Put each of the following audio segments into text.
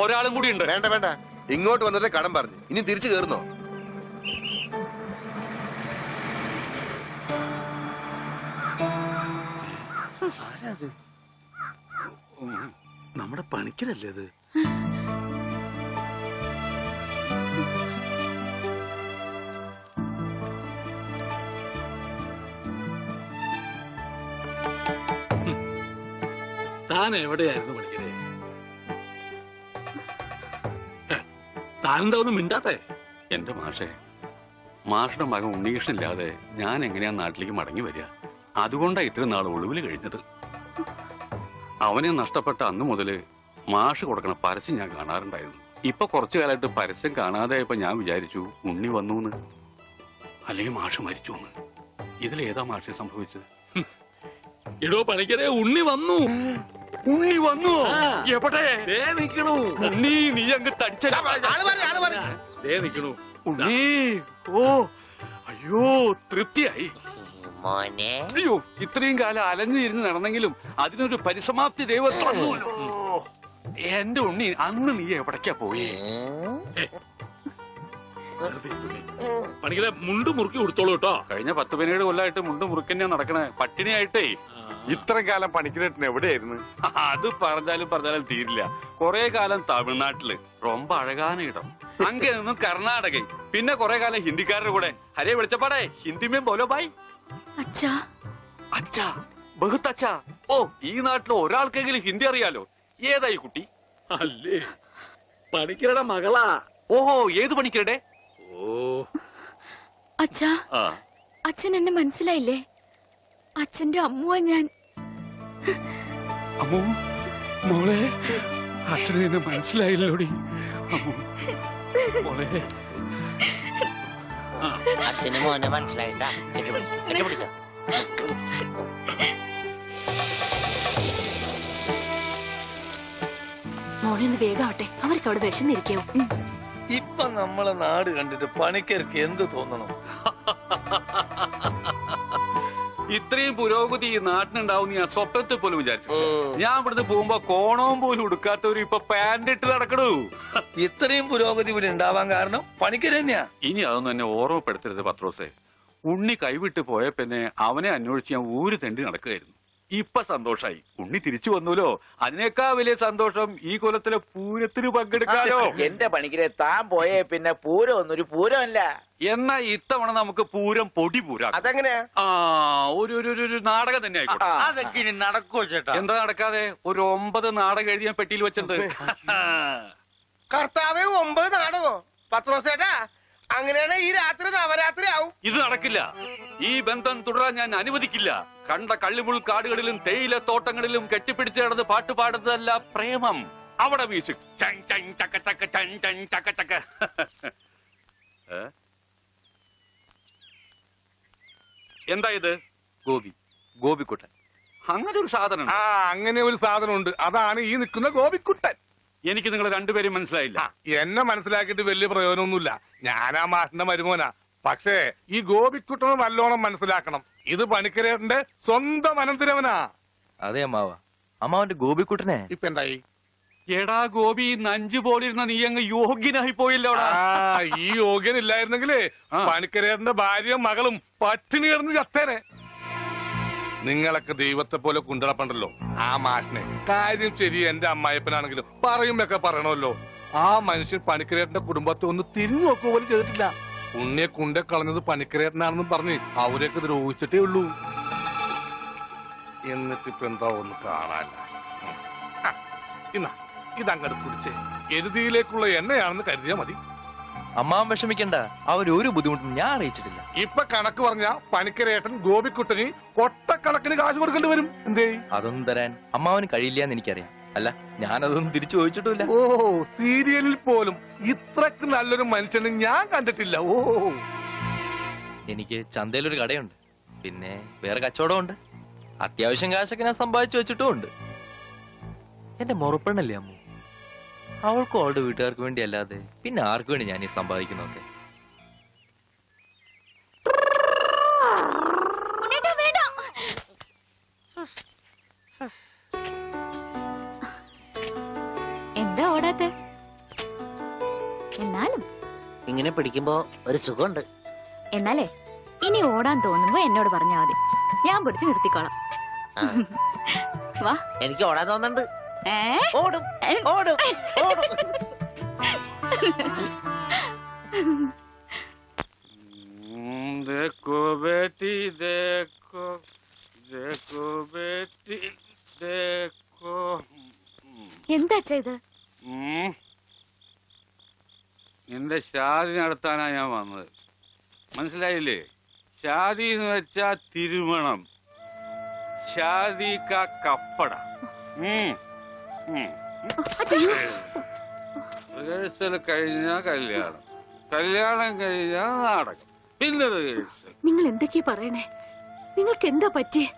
ഒരാളും കൂടി ഉണ്ട്. വേണ്ട വേണ്ട, ഇങ്ങോട്ട് വന്നിട്ട് കടം പറഞ്ഞു. ഇനി തിരിച്ചു കയറുന്നോ? നമ്മുടെ പണിക്കരല്ലേ അത്? താൻ എവിടെയായിരുന്നു പണിക്കരെ? താനെന്താ ഒന്നും മിണ്ടാത്തെ? എന്റെ മാഷയുടെ മകൻ ഉണ്ണികൃഷ്ണനില്ലാതെ ഞാൻ എങ്ങനെയാ നാട്ടിലേക്ക് മടങ്ങി വരിക? അതുകൊണ്ടാ ഇത്രയും നാൾ ഒളിവിൽ കഴിഞ്ഞത്. അവനെ നഷ്ടപ്പെട്ട അന്ന് മുതല് മാഷ് കൊടുക്കണ പരസ്യം ഞാൻ കാണാറുണ്ടായിരുന്നു. ഇപ്പൊ കുറച്ചു കാലമായിട്ട് പരസ്യം കാണാതെ ഇപ്പൊ ഞാൻ വിചാരിച്ചു ഉണ്ണി വന്നു, അല്ലെങ്കിൽ മാഷ് മരിച്ചു. ഇതിലേതാ മാഷെ സംഭവിച്ചത്? എടോ പണിക്കരെ, ഉണ്ണി വന്നു. ഉണ്ണി വന്നു? എവിടെ? നിക്കണു ഉണ്ണി. നീ അങ്ങ് തടിച്ചേ നിക്കണു ഉണ്ണി. ഓ അയ്യോ, തൃപ്തിയായി. അയ്യോ, ഇത്രയും കാലം അലഞ്ഞിരുന്ന് നടന്നെങ്കിലും അതിനൊരു പരിസമാപ്തി ദൈവം തന്നുവല്ലോ. എന്റെ ഉണ്ണി, അന്ന് നീ എവിടേക്കാ പോയി? പണിക്കരെ, മുണ്ട് മുറുക്കി കൊടുത്തോളൂ കേട്ടോ. കഴിഞ്ഞ 10-17 കൊല്ലമായിട്ട് മുണ്ട് മുറുക്കന്നെയാ നടക്കണേ, പട്ടിണിയായിട്ടേ. ഇത്ര കാലം പണിക്കരേട്ടൻ എവിടെയായിരുന്നു? അത് പറഞ്ഞാലും തീരില്ല. കൊറേ കാലം തമിഴ്നാട്ടില് ரொம்ப അഴകാന ഇടം, അങ്ങേ നിന്നും കർണാടക, പിന്നെ കൊറേ കാലം ഹിന്ദിക്കാരുടെ കൂടെ. ഹരേ വിളിച്ചപ്പാടേ ഹിന്ദിമേ ബോലോ ബായ്. അച്ഛാ അച്ഛാ, ബഹുത്ത് അച്ഛാ. ഓ, ഈ നാട്ടിൽ ഒരാൾക്കെങ്കിലും ഹിന്ദി അറിയാലോ. ഏതായി കുട്ടി? അല്ലേ, പണിക്കരുടെ മകളാ. ഓഹോ, ഏത് പണിക്കരുടെ? ഓ അച്ഛാ, അച്ഛൻ എന്നെ മനസ്സിലായില്ലേ? അച്ഛന്റെ അമ്മുവാ ഞാൻ. അമ്മു മോളെ, അച്ഛനെ എന്നെ മനസ്സിലായില്ലോടി. മോളെ, അച്ഛന് മോനെ മനസ്സിലായിട്ടാ. മോളിന്ന് വേഗാവട്ടെ, അവർക്ക് അവിടെ വിശന്നിരിക്കാവും. ഇപ്പൊ നമ്മളെ നാട് കണ്ടിട്ട് പണിക്കർക്ക് എന്ത് തോന്നണം? ഇത്രയും പുരോഗതി ഈ നാട്ടിനുണ്ടാവും ഞാൻ സ്വപ്നത്തിൽ പോലും വിചാരിച്ചു. ഞാൻ ഇവിടുന്ന് പോകുമ്പോ കോണവും പോലും ഉടുക്കാത്തവര് ഇപ്പൊ പാന്റ് ഇട്ട് നടക്കണു. ഇത്രയും പുരോഗതി ഇവിടെ ഉണ്ടാവാൻ കാരണം പണിക്കര് തന്നെയാ. ഇനി അതൊന്നും എന്നെ ഓർമ്മപ്പെടുത്തരുത് പത്രോസേ. ഉണ്ണി കൈവിട്ട് പോയ പിന്നെ അവനെ അന്വേഷിച്ച് ഞാൻ ഊര് തെണ്ടി നടക്കുകയായിരുന്നു. ഇപ്പൊ സന്തോഷായി, ഉണ്ണി തിരിച്ചു വന്നൂലോ. അതിനേക്കാൾ വലിയ സന്തോഷം ഈ കൊല്ലത്തിലെ പൂരത്തിന് പങ്കെടുക്കാലോ. എന്റെ പണിക്കരെ, താൻ പോയേ പിന്നെ പൂരം ഒന്നൊരു പൂരമല്ല. എന്നാ ഇത്തവണ നമുക്ക് പൂരം പൊടി പൂരാ. അതെങ്ങനെയാ? ഒരു നാടകം തന്നെ ആയിക്കോട്ടെ. അതൊക്കെ ഇനി നടക്കോ ചേട്ടാ? എന്താ നടക്കാതെ? ഒരു 9 നാടകം എഴുതി ഞാൻ പെട്ടിയിൽ വെച്ചത്. കർത്താവേ, 9 നാടകോ? പത്രോസേട്ടാ, അങ്ങനെയാണ് ഈ രാത്രി നവരാത്രി ആവും. ഇത് നടക്കില്ല. ഈ ബന്ധം തുടരാൻ ഞാൻ അനുവദിക്കില്ല. കണ്ട കള്ളിമുൾ കാടുകളിലും തേയില തോട്ടങ്ങളിലും കെട്ടിപ്പിടിച്ച് കിടന്ന് പാട്ട് പാടുന്നതല്ല പ്രേമം. അവിടെ മ്യൂസിക് ചക്ക. എന്താ ഇത്? ഗോപിക്കുട്ടൻ. അങ്ങനെ ഒരു സാധനം? അങ്ങനെ ഒരു സാധനം ഉണ്ട്. അതാണ് ഈ നിൽക്കുന്ന ഗോപിക്കുട്ടൻ. എനിക്ക് നിങ്ങൾ രണ്ടുപേരും മനസ്സിലായില്ല. എന്നെ മനസ്സിലാക്കിയിട്ട് വലിയ പ്രയോജനമൊന്നുമില്ല. ഞാനാ മാഷിന്റെ മരുമോനാ. പക്ഷേ ഈ ഗോപിക്കുട്ടനെ നല്ലോണം മനസ്സിലാക്കണം. ഇത് പണിക്കരേട്ടന്റെ സ്വന്തം അനന്തരവനാ. അതെ അമ്മാവ, അമ്മാവന്റെ ഗോപിക്കുട്ടനെ ഇപ്പൊ എന്തായി? എടാ ഗോപി, നഞ്ചു പോലിരുന്ന നീ അങ്ങ് യോഗ്യനായി പോയില്ലോടാ. ഈ യോഗ്യൻ ഇല്ലായിരുന്നെങ്കിലേ പണിക്കരേട്ടന്റെ ഭാര്യയും മകളും പട്ടിണി കിടന്ന് ചത്തേനെ. നിങ്ങളൊക്കെ ദൈവത്തെ പോലെ കുണ്ടളപ്പണ്ടല്ലോ ആ മാഷിനെ. കാര്യം ശരി, എന്റെ അമ്മായപ്പനാണെങ്കിലും പറയുമ്പൊക്കെ പറയണമല്ലോ. ആ മനുഷ്യൻ പണിക്കരേട്ടന്റെ കുടുംബത്തെ ഒന്ന് തിരിഞ്ഞു നോക്കുക പോലും ചെയ്തിട്ടില്ല. ഉണ്ണിയെ കുണ്ടെ കളഞ്ഞത് പണിക്കരേട്ടനാണെന്നും പറഞ്ഞ് അവരെയൊക്കെ ദ്രോഹിച്ചിട്ടേ ഉള്ളൂ. എന്നിട്ടിപ്പോ എന്താ ഒന്ന് കാണാല്ല. ഇതങ്ങട് കുടിച്ചേ. എരുതിയിലേക്കുള്ള എണ്ണയാണെന്ന് കരുതിയാ മതി. അമ്മാവൻ വിഷമിക്കണ്ട, അവരൊരു ബുദ്ധിമുട്ടും ഞാൻ അറിയിച്ചിട്ടില്ല. ഇപ്പൊ കണക്ക് പറഞ്ഞ പണിക്കരേട്ടൻ ഗോപിക്കുട്ടന് കൊട്ടക്കണക്കിന് കാശ് കൊടുക്കേണ്ടി വരും. എന്തേ? അതൊന്നും തരാൻ അമ്മാവന് കഴിയില്ല എന്ന് എനിക്കറിയാം. അല്ല, ഞാനതൊന്നും തിരിച്ചു ചോദിച്ചിട്ടില്ല. ഓ, സീരിയലിൽ പോലും ഇത്രക്ക് നല്ലൊരു മനുഷ്യനെ ഞാൻ കണ്ടിട്ടില്ല. ഓ, എനിക്ക് ചന്തയിലൊരു കടയുണ്ട്, പിന്നെ വേറെ കച്ചവടമുണ്ട്. അത്യാവശ്യം കാശൊക്കെ ഞാൻ സമ്പാദിച്ചു വെച്ചിട്ടും ഉണ്ട്. എന്റെ മുറപ്പെണ്ണല്ലേ അമ്മു, അവൾക്കും അവളുടെ വീട്ടുകാർക്ക് വേണ്ടി അല്ലാതെ പിന്നെ ആർക്കു വേണ്ടി ഞാൻ ഈ സമ്പാദിക്കുന്നൊക്കെ? എന്നാലും ഇങ്ങനെ പിടിക്കുമ്പോ ഒരു സുഖമുണ്ട്. എന്നാലേ ഇനി ഓടാൻ തോന്നുമ്പോ എന്നോട് പറഞ്ഞാ മതി, ഞാൻ പിടിച്ച് നിർത്തിക്കോളാം. ആ. വാ. എനിക്ക് ഓടാൻ തോന്നുന്നുണ്ട്. ഏ? ഓടും ഓടും ഓടും. देखो बेटी देखो देखो बेटी देखो എന്താ അച്ഛാ ഇത്? നിന്റെ ഷാദി നടത്താനാ ഞാൻ വന്നത്, മനസ്സിലായില്ലേ? ഷാദി എന്ന് വെച്ചാ തിരുമണം, ഷാദി കാ കപ്പട. റിഹേഴ്സൽ കഴിഞ്ഞാ കല്യാണം, കല്യാണം കഴിഞ്ഞാ നാടകം, പിന്നെ റിഹേഴ്സൽ. നിങ്ങൾ എന്തൊക്കെയാ പറയണേ? നിങ്ങൾക്ക് എന്താ പറ്റിയേ?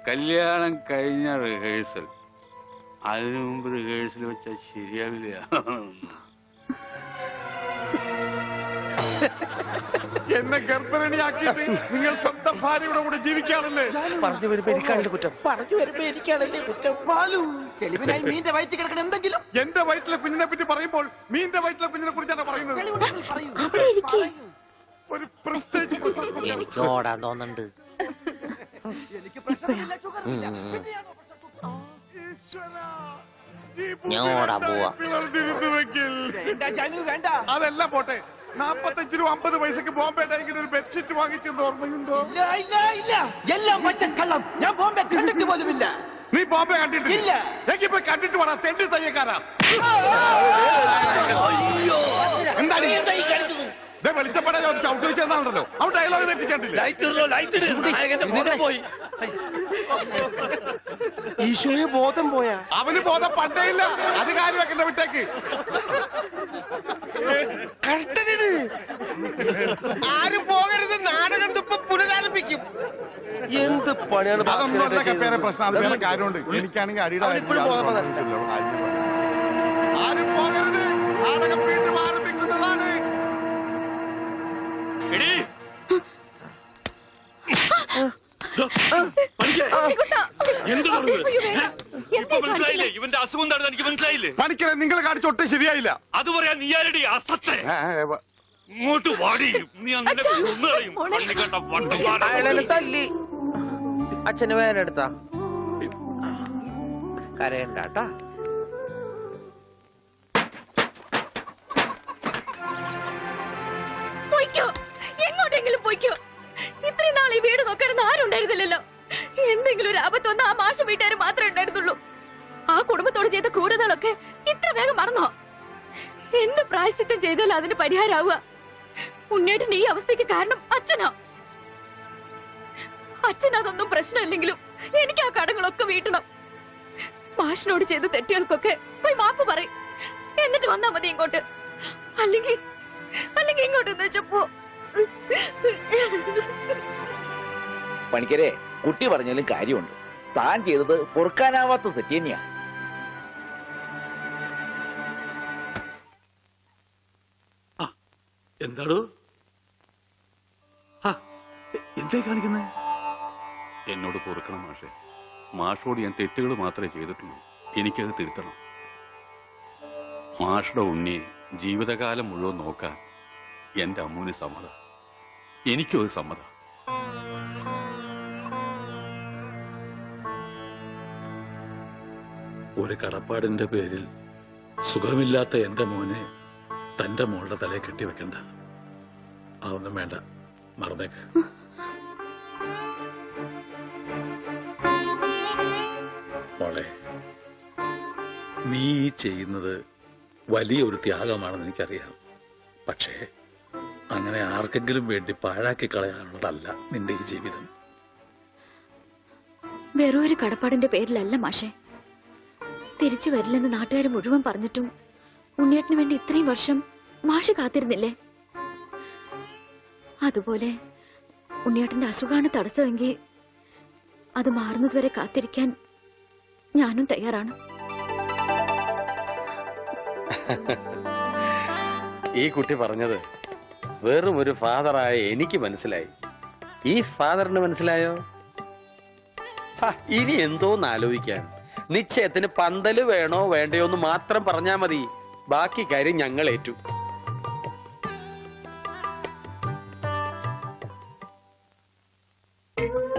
കല്യാണം കഴിഞ്ഞ റിഹേഴ്സൽ, അതിനു മുമ്പ് റിഹേഴ്സൽ വെച്ചാൽ ശരിയാവില്ല. എന്നെ ഗർഭരണിയാക്കിയിട്ട് നിങ്ങൾ സ്വന്തം ഭാര്യയുടെ കൂടെ ജീവിക്കാണല്ലേ? പറഞ്ഞു വരുമ്പോ എനിക്കാണല്ലേ കുറ്റം. പറഞ്ഞു വരുമ്പോ എനിക്കാണല്ലേ കുറ്റം. തെളിവിനായി മീന്റെ വയറ്റിൽ കിടക്കണ എന്തെങ്കിലും എന്റെ വയറ്റിലെ കുഞ്ഞിനെ പറ്റി പറയുമ്പോൾ മീന്റെ വയറ്റിലെ കുഞ്ഞിനെ കുറിച്ചാണ് പറയുന്നത്. അവിടെ ഇരിക്കേ. ഒരു പ്രസ്റ്റേജ് എനിക്ക് ഓടാൻ തോന്നുന്നുണ്ട്. ഞാൻ ഓടാൻ പോവാ. അതല്ല പോട്ടെ, 45 രൂപ 50 പൈസക്ക് ബോംബെ ഡൈങ്ങിന് ഒരു ബെഡ്ഷീറ്റ് വാങ്ങിച്ചെന്ന് ഓർമ്മയുണ്ടോ? എല്ലാം പച്ചക്കള്ളം. ഞാൻ ബോംബെ കണ്ടിട്ട് പോലുമില്ല. നീ ബോംബെ കണ്ടിട്ടില്ല? എങ്കിൽ പോയി കണ്ടിട്ട് വേണം, തെണ്ടി തയ്യക്കാരാ. എന്താണ് വെളിച്ചപ്പെടാൻ ചവിട്ടി വെച്ചെന്നാണല്ലോ അവൻ ഡയലോഗ് തെറ്റിച്ചിട്ടില്ല. ഈശോയെ ബോധം പോയാ? അവന് ബോധം പണ്ടേ ഇല്ല, അത് കാര്യം വെക്കണ്ട, വിട്ടേക്ക്. ആരും പോകരുത്, നാടകം ഇപ്പൊ പുനരാരംഭിക്കും. എന്ത് പണിയാണ് അതൊന്നും അല്ല പേരെ പ്രശ്നം, അത് വേറെ കാര്യമുണ്ട്. എനിക്കാണെങ്കിൽ അടിയുടെ ആരും പോകരുത്, നാടകം വീണ്ടും ആരംഭിക്കുന്നതാണ്. മനസ്സിലായില്ലേ? ഇവന്റെ അസുഖം എന്താണെന്ന് എനിക്ക് മനസ്സിലായില്ലേ? പണിക്കരെ നിങ്ങൾ കാണിച്ചൊട്ടും ശരിയായില്ല. അത് പറയാൻ നീയാരടി അസത്തെ? ഇങ്ങോട്ട് വാടി, നീ അങ്ങനെ കൊന്നുകളയും. പള്ളി കണ്ട വണ്ടന്മാരെ. അയാളെ തല്ലി. അച്ഛന് വേനെടുത്താ കരയണ്ടാട്ടാ. പോയിക്കോ, എങ്ങോട്ടെങ്കിലും പോയിക്കോ. ഇത്രയും നാൾ ഈ വീട് നോക്കാനൊന്നും ആരും ഉണ്ടായിരുന്നില്ലല്ലോ. എന്തെങ്കിലും ഒരു ആപത്ത് വന്ന ആ മാഷ വീട്ടുകാർ മാത്രമേ ഉണ്ടായിരുന്നുള്ളൂ. ആ കുടുംബത്തോട് ചെയ്ത ക്രൂരതകളൊക്കെ ഇത്ര വേഗം മറന്നോ? എന്ത് പ്രായശ്ചിത്തം ചെയ്താലും അതിന് പരിഹാരമാവുക? ഉണ്ണേട്ടൻ ഈ അവസ്ഥയ്ക്ക് കാരണം അച്ഛനാ. അച്ഛൻ അതൊന്നും പ്രശ്നമില്ലെങ്കിലും എനിക്ക് ആ കടങ്ങളൊക്കെ വീട്ടണം. മാഷിനോട് ചെയ്ത തെറ്റുകൾക്കൊക്കെ പോയി മാപ്പ് പറയും, എന്നിട്ട് വന്നാ മതി ഇങ്ങോട്ട്. അല്ലെങ്കിൽ ഇങ്ങോട്ട് എന്ന് വെച്ചപ്പോ. പണിക്കരെ, കുട്ടി പറഞ്ഞാലും കാര്യമുണ്ട്. താൻ ചെയ്തത് പൊറുക്കാനാവാത്ത തെറ്റ് തന്നെയാ. എന്താടോ എന്തേ കാണിക്കുന്നേ? എന്നോട് പൊറുക്കണം മാഷെ, മാഷോട് ഞാൻ തെറ്റുകൾ മാത്രമേ ചെയ്തിട്ടുള്ളൂ, എനിക്കത് തിരുത്തണം. മാഷുടെ ഉണ്ണിയെ ജീവിതകാലം മുഴുവൻ നോക്കാൻ എന്റെ അമ്മൂന് സമ്മതം, എനിക്കും അത് സമ്മതം. ഒരു കടപ്പാടിന്റെ പേരിൽ സുഖമില്ലാത്ത എന്റെ മോനെ തന്റെ മോളുടെ തലയെ കെട്ടിവെക്കണ്ട. അതൊന്നും വേണ്ട, മറന്നേക്ക്. മോളെ, നീ ചെയ്യുന്നത് വലിയൊരു ത്യാഗമാണെന്ന് എനിക്കറിയാം. പക്ഷേ അങ്ങനെ ആർക്കെങ്കിലും വേണ്ടി പാഴാക്കി കളയാനുള്ളതല്ല നിന്റെ ഈ ജീവിതം. വെറും ഒരു കടപ്പാടിന്റെ പേരിലല്ല മാഷെ. തിരിച്ചു വരില്ലെന്ന് നാട്ടുകാർ മുഴുവൻ പറഞ്ഞിട്ടും ഉണ്ണിയേട്ടന് വേണ്ടി ഇത്രയും വർഷം മാഷ് കാത്തിരുന്നില്ലേ? അതുപോലെ ഉണ്ണിയേട്ടന്റെ അസുഖമാണ് തടസ്സമെങ്കിൽ അത് മാറുന്നതുവരെ കാത്തിരിക്കാൻ ഞാനും തയ്യാറാണ്. ഈ കുട്ടി പറഞ്ഞത് വെറും ഒരു ഫാദറായ എനിക്ക് മനസ്സിലായി. ഈ ഫാദറിന് മനസ്സിലായോ? ഇനി എന്തോന്ന് ആലോചിക്കാൻ. നിശ്ചയത്തിന് പന്തല് വേണോ വേണ്ടയോ എന്ന് മാത്രം പറഞ്ഞാ മതി. ബാക്കി കാര്യം ഞങ്ങൾ ഏറ്റു.